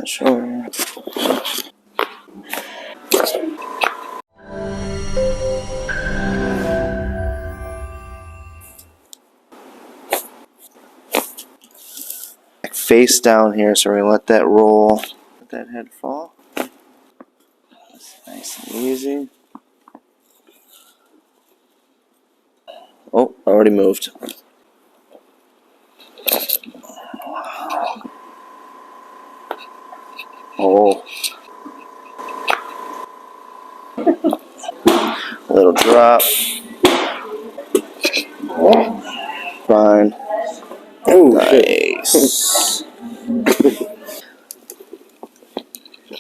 Sure. Face down here, so we're gonna let that roll. Let that head fall. That's nice and easy. Oh, already moved. Oh. A little drop. Fine. Oh, nice.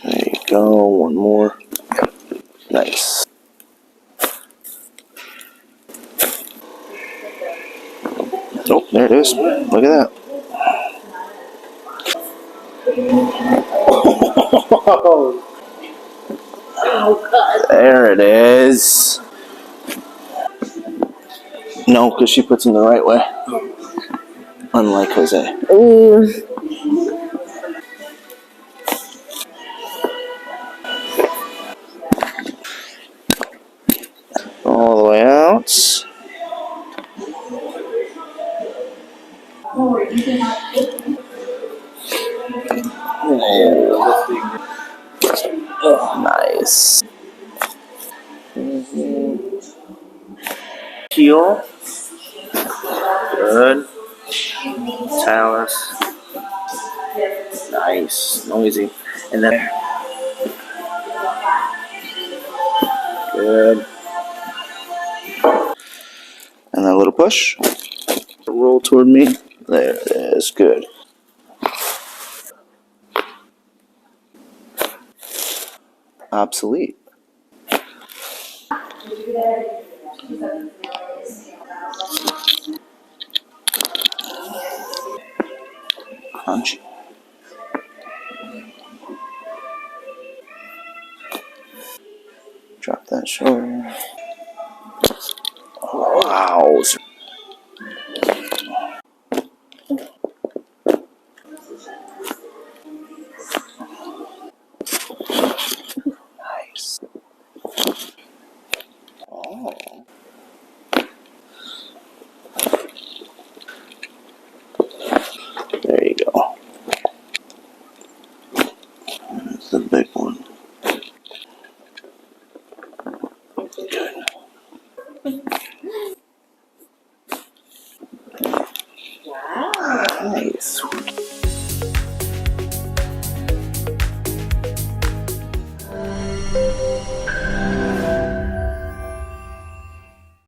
There you go. One more. Nice. Oh, there it is. Look at that. There it is. No, because she puts them the right way. Unlike Jose. All the way out. Oh, nice. Heel. Good. Talus. Nice. Noisy. And then. Good. And a little push. Roll toward me. There it is. Good. Obsolete. Crunchy. Drop that shoulder. Wow. Nice. Oh. There you go. That's the big one.